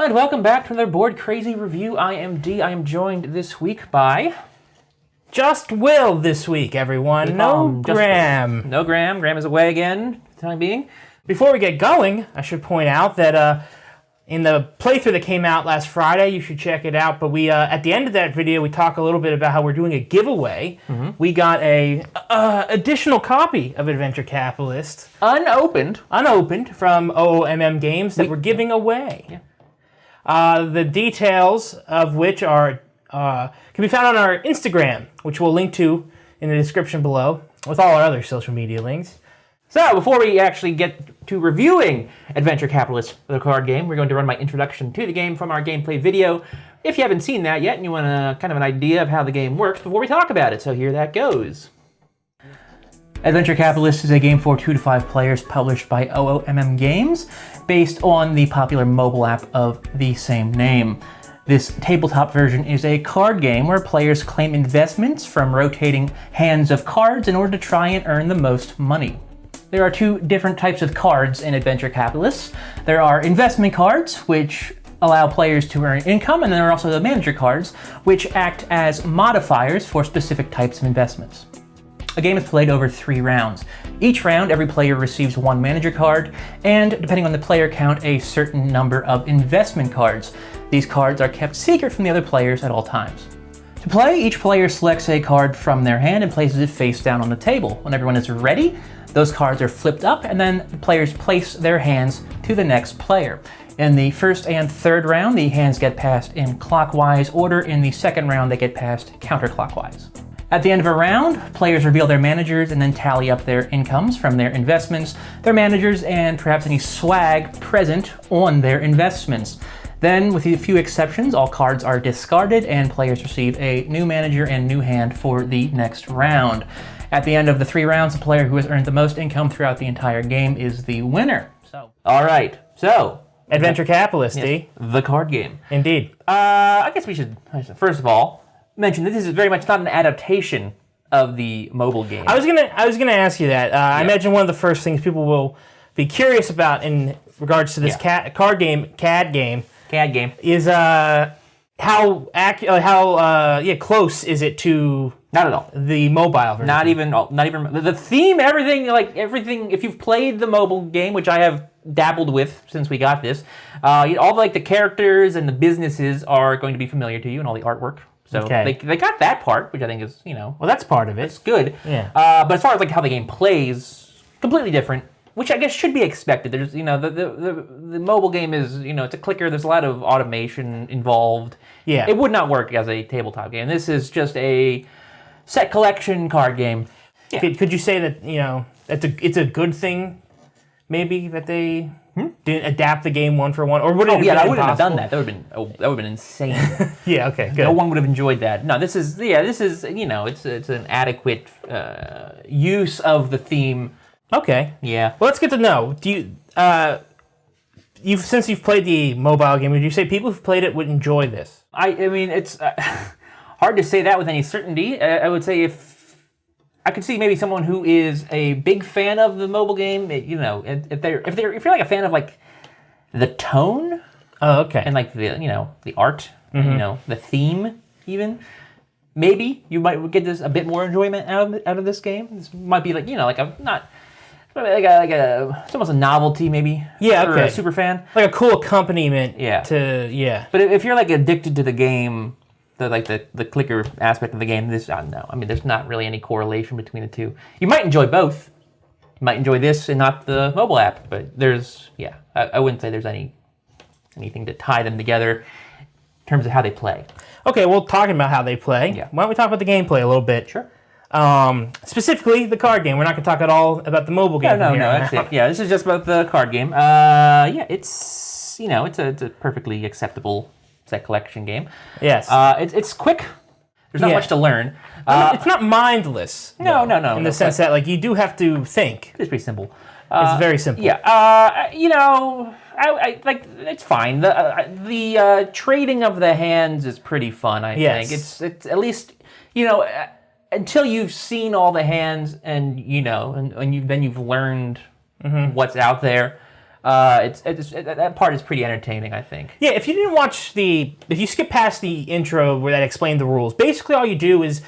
and welcome back to another Board Crazy review. I am D. I am joined this week by... Just Will this week, everyone. No Graham. No Graham. Graham is away again for the time being. Before we get going, I should point out that in the playthrough that came out last Friday, you should check it out, but we at the end of that video, we talk a little bit about how we're doing a giveaway. Mm-hmm. We got a additional copy of AdVenture Capitalist. Unopened from OOMM Games that we're giving away. Yeah. The details of which are can be found on our Instagram, which we'll link to in the description below, with all our other social media links. So, before we actually get to reviewing AdVenture Capitalist, the card game, we're going to run my introduction to the game from our gameplay video. If you haven't seen that yet and you want kind of an idea of how the game works before we talk about it, so here that goes. AdVenture Capitalist is a game for 2 to 5 players published by OOMM Games, based on the popular mobile app of the same name. This tabletop version is a card game where players claim investments from rotating hands of cards in order to try and earn the most money. There are 2 different types of cards in AdVenture Capitalist. There are investment cards, which allow players to earn income, and there are also the manager cards, which act as modifiers for specific types of investments. A game is played over 3 rounds. Each round, every player receives 1 manager card, and depending on the player count, a certain number of investment cards. These cards are kept secret from the other players at all times. To play, each player selects a card from their hand and places it face down on the table. When everyone is ready, those cards are flipped up, and then the players place their hands to the next player. In the first and third round, the hands get passed in clockwise order. In the second round, they get passed counterclockwise. At the end of a round, players reveal their managers and then tally up their incomes from their investments, their managers, and perhaps any swag present on their investments. Then, with a few exceptions, all cards are discarded and players receive a new manager and new hand for the next round. At the end of the 3 rounds, the player who has earned the most income throughout the entire game is the winner. All right, so... AdVenture Capitalist, yes, the card game. Indeed. I guess we should, first of all, mention that this is very much not an adaptation of the mobile game. I was gonna ask you that. I imagine one of the first things people will be curious about in regards to this CAD game is how close is it to not at all the mobile version? Not even the theme, everything. If you've played the mobile game, which I have dabbled with since we got this, all the characters and the businesses are going to be familiar to you, and all the artwork. So they got that part, which I think is well, that's part of it. It's good. Yeah. But as far as how the game plays, completely different. Which I guess should be expected. There's, the mobile game is, it's a clicker. There's a lot of automation involved. Yeah. It would not work as a tabletop game. This is just a set collection card game. Yeah. Could you say that, it's a good thing, maybe, that they didn't adapt the game one for one? Or would it have been I wouldn't have impossible? done that. That would have been insane. Yeah, okay, good. No one would have enjoyed that. No, this is it's an adequate use of the theme. Okay. Yeah. Well, let's get to know. Do you, since you've played the mobile game, would you say people who've played it would enjoy this? I mean, it's hard to say that with any certainty. I would say if I could see maybe someone who is a big fan of the mobile game, if you're a fan of the tone. Oh, okay. And the art, the theme even. Maybe you might get this a bit more enjoyment out of this game. This might be it's almost a novelty, maybe. Yeah, for okay. a super fan, like a cool accompaniment. Yeah. But if you're addicted to the game, the clicker aspect of the game, this no. I mean, there's not really any correlation between the two. You might enjoy both. You might enjoy this and not the mobile app, but I wouldn't say there's anything to tie them together in terms of how they play. Okay, well, talking about how they play, why don't we talk about the gameplay a little bit? Sure. Specifically, the card game. We're not going to talk at all about the mobile game. No, that's it. Yeah, this is just about the card game. It's it's a perfectly acceptable set collection game. Yes. It's quick. There's not much to learn. It's not mindless. No. In the sense that you do have to think. It's pretty simple. It's very simple. Yeah. I it's fine. The trading of the hands is pretty fun. I think it's at least until you've seen all the hands and then you've learned what's out there. That part is pretty entertaining, I think. Yeah, if you skip past the intro where that explained the rules, basically all you do is,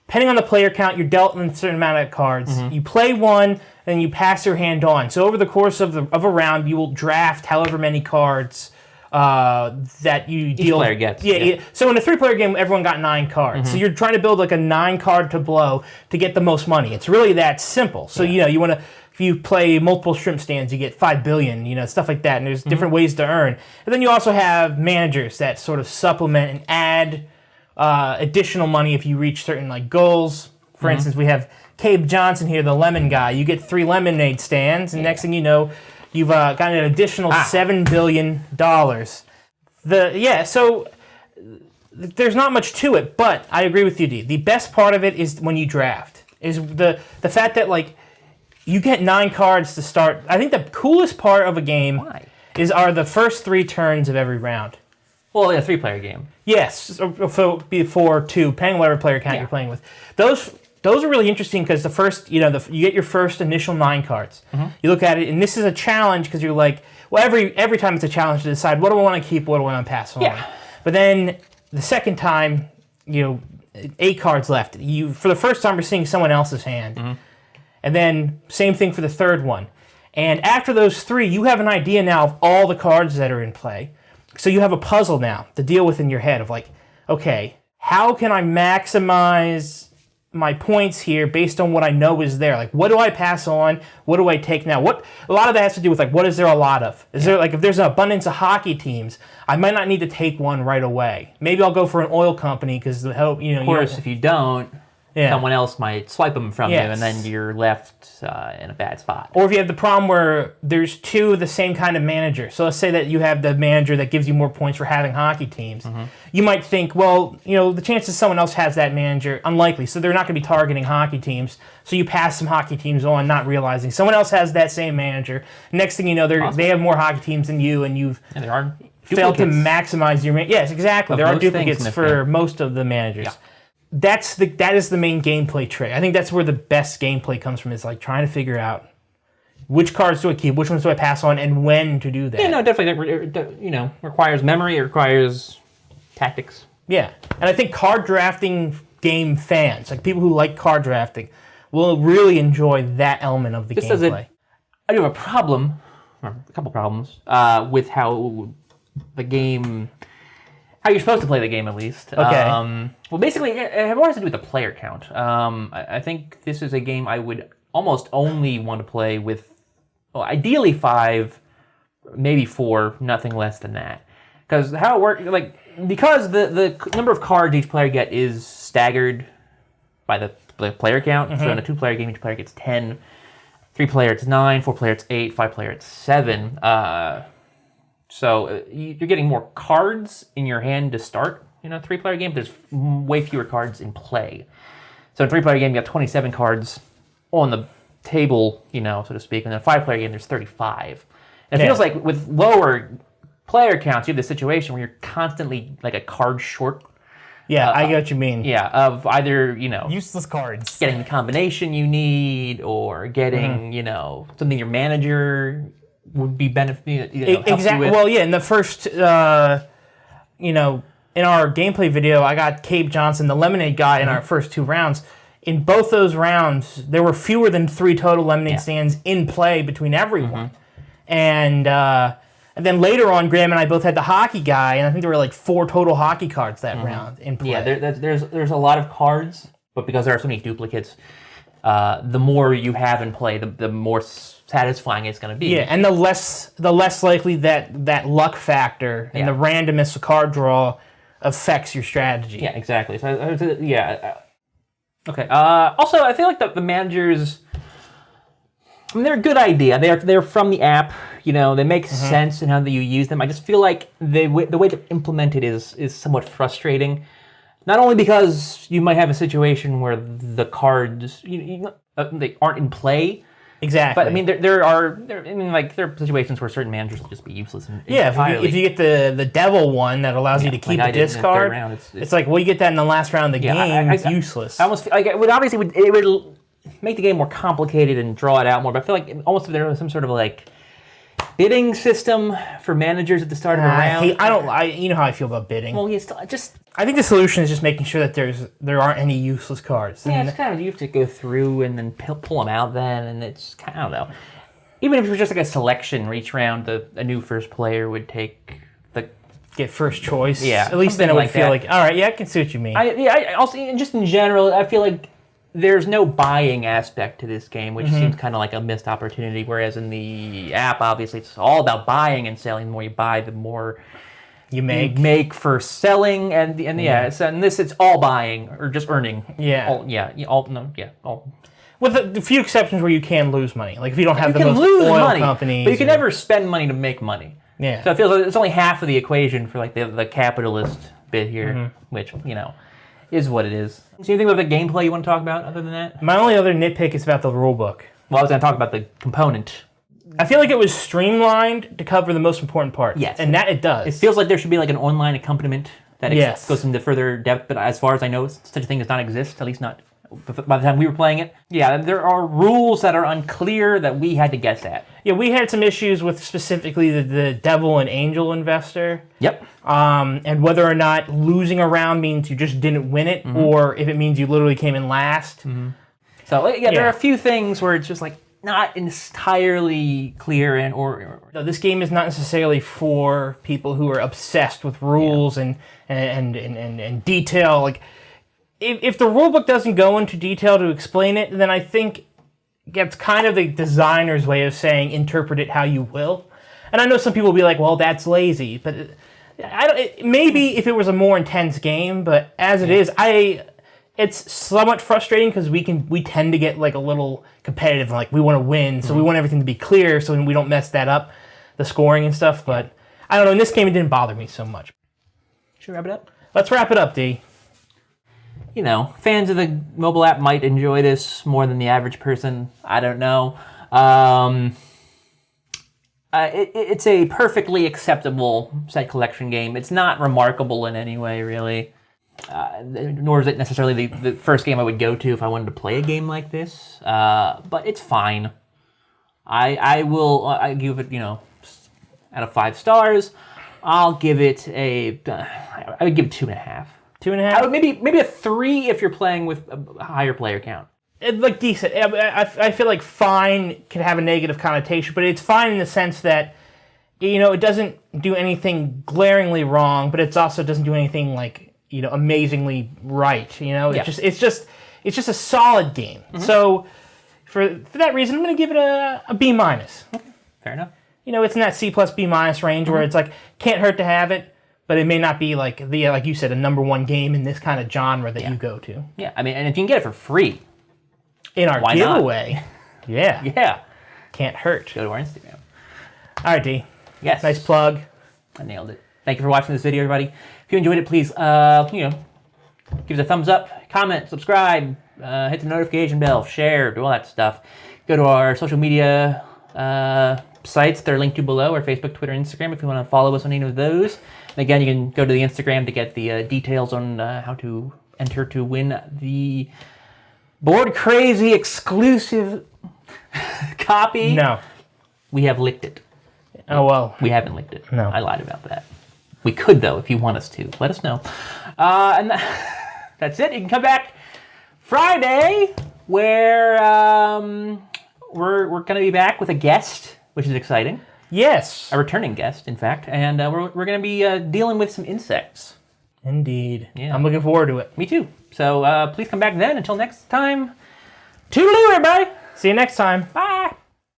depending on the player count, you're dealt in a certain amount of cards. You play one, and you pass your hand on. So over the course of a round, you will draft however many cards that you deal. Each player gets. Yeah. So in a 3-player game, everyone got 9 cards. So you're trying to build like a 9-card tableau to get the most money. It's really that simple. So you want to, if you play multiple shrimp stands, you get 5 billion. Stuff like that. And there's different ways to earn. And then you also have managers that sort of supplement and add additional money if you reach certain like goals. For instance, we have Cabe Johnson here, the lemon guy. You get 3 lemonade stands, and next thing you know, you've got an additional $7 billion. So there's not much to it, but I agree with you, D. The best part of it is when you draft. Is the fact that like you get 9 cards to start. I think the coolest part of a game are the first 3 turns of every round. Well, a 3-player game. Yes, so before 2, depending on whatever player count you're playing with. Those are really interesting because the first, you get your first initial 9 cards. You look at it, and this is a challenge because you're like, well, every time it's a challenge to decide what do I want to keep, what do I want to pass on. Yeah. But then the second time, 8 cards left. For the first time, you're seeing someone else's hand, and then same thing for the third one. And after those 3, you have an idea now of all the cards that are in play. So you have a puzzle now to deal with in your head of like, okay, how can I maximize my points here based on what I know is there? Like, what do I pass on? What do I take now? A lot of that has to do with like, what is there a lot of? Is there like, if there's an abundance of hockey teams, I might not need to take one right away. Maybe I'll go for an oil company because the help, Of course, if you don't, someone else might swipe them from you, and then you're left in a bad spot. Or if you have the problem where there's 2 of the same kind of manager. So let's say that you have the manager that gives you more points for having hockey teams. You might think, well, the chances someone else has that manager, unlikely. So they're not going to be targeting hockey teams. So you pass some hockey teams on, not realizing someone else has that same manager. Next thing you know, they have more hockey teams than you, and you've failed to maximize your... Yes, exactly. There are duplicates for most of the managers. Yeah. That is the main gameplay trick. I think that's where the best gameplay comes from, is like trying to figure out which cards do I keep, which ones do I pass on, and when to do that. Yeah, no, definitely. Requires memory. It requires tactics. Yeah, and I think card drafting game fans, like people who like card drafting, will really enjoy that element of the gameplay. I do have a problem, or a couple problems, with how the game... How you're supposed to play the game, at least. Okay. Well, basically, it more has to do with the player count. I think this is a game I would almost only want to play with, ideally 5, maybe 4, nothing less than that. Because how it works, because the number of cards each player gets is staggered by the player count. So in a 2-player game, each player gets 10. 3-player, it's 9. 4-player, it's 8. 5-player, it's 7. So you're getting more cards in your hand to start in a 3-player game. There's way fewer cards in play. So in a 3-player game, you have 27 cards on the table, so to speak. And in a 5-player game, there's 35. And it feels like with lower player counts, you have this situation where you're constantly like a card short. Yeah, I get what you mean. Yeah, of either, useless cards. Getting the combination you need, or getting, something your manager... would be exactly. Well, in the first, in our gameplay video, I got Cabe Johnson, the lemonade guy, in our first 2 rounds. In both those rounds, there were fewer than 3 total lemonade stands in play between everyone. And then later on, Graham and I both had the hockey guy, and I think there were like 4 total hockey cards that round in play. Yeah, there's a lot of cards, but because there are so many duplicates, the more you have in play, the more satisfying it's going to be. Yeah, and the less likely that luck factor and the randomness of card draw affects your strategy. Yeah, exactly. So okay. Also, I feel like the managers, they're a good idea. They're from the app. They make sense in how you use them. I just feel like the way they're implemented is somewhat frustrating. Not only because you might have a situation where the cards they aren't in play. Exactly. But there are situations where certain managers will just be useless. If you get the devil one that allows you to keep a discard, it's like, well, you get that in the last round of the game. It's useless. I almost it would make the game more complicated and draw it out more. But I feel like almost if there was some sort of bidding system for managers at the start of a round. You know how I feel about bidding. Well, I think the solution is just making sure that there aren't any useless cards. Yeah, it's kind of, you have to go through and then pull them out then, and it's kind of, I don't know. Even if it was just like a selection where each round a new first player would take get first choice. Yeah, at least then it would feel like, all right, yeah, I can see what you mean. I also, just in general, I feel like there's no buying aspect to this game, which seems kind of like a missed opportunity, whereas in the app, obviously, it's all about buying and selling. The more you buy, the more you make for selling, and this, it's all buying or just earning. Yeah. All. With a few exceptions where you can lose money. Like if you don't have the most oil companies. But you can never spend money to make money. Yeah. So it feels like it's only half of the equation for like the capitalist bit here, which, is what it is. So anything about the gameplay you want to talk about other than that? My only other nitpick is about the rulebook. Well, I was going to talk about the component. I feel like it was streamlined to cover the most important parts. Yes. And that it does. It feels like there should be like an online accompaniment that goes into further depth, but as far as I know, such a thing does not exist, at least not by the time we were playing it. Yeah, there are rules that are unclear that we had to guess at. Yeah, we had some issues with specifically the devil and angel investor. Yep. And whether or not losing a round means you just didn't win it, or if it means you literally came in last. So there are a few things where it's just like not entirely clear, No, this game is not necessarily for people who are obsessed with rules and detail. Like, if the rulebook doesn't go into detail to explain it, then I think it's kind of the designer's way of saying interpret it how you will. And I know some people will be like, well, that's lazy, but maybe if it was a more intense game, but as it is, it's somewhat frustrating because we tend to get like a little competitive, like we want to win, so we want everything to be clear so we don't mess that up, the scoring and stuff. But I don't know, in this game it didn't bother me so much. Should we wrap it up? Let's wrap it up, D. Fans of the mobile app might enjoy this more than the average person. I don't know. It's a perfectly acceptable set collection game. It's not remarkable in any way, really. Nor is it necessarily the first game I would go to if I wanted to play a game like this. But it's fine. I give it, out of 5 stars, I'll give it I would give it 2.5. 2.5? I would maybe a 3 if you're playing with a higher player count. Like decent. I feel like fine can have a negative connotation, but it's fine in the sense that, it doesn't do anything glaringly wrong, but it also doesn't do anything like, amazingly right. It's just a solid game. So for that reason, I'm going to give it a B-. Okay, fair enough. It's in that C+ B- range where it's like can't hurt to have it, but it may not be like like you said, a number 1 game in this kind of genre that you go to. Yeah, I mean, and if you can get it for free in our giveaway, yeah, can't hurt. Go to our Instagram. All right, D. Yes. Nice plug. I nailed it. Thank you for watching this video, everybody. If you enjoyed it, please, give us a thumbs up, comment, subscribe, hit the notification bell, share, do all that stuff. Go to our social media sites. They're linked to below, our Facebook, Twitter, Instagram, if you want to follow us on any of those. And again, you can go to the Instagram to get the details on how to enter to win the Board Crazy exclusive copy. No. We have licked it. Oh, well. We haven't licked it. No. I lied about that. We could, though, if you want us to. Let us know. And that's it. You can come back Friday, where we're going to be back with a guest, which is exciting. Yes. A returning guest, in fact. And we're going to be dealing with some insects. Indeed. Yeah. I'm looking forward to it. Me too. So please come back then. Until next time, toodaloo, everybody. See you next time. Bye.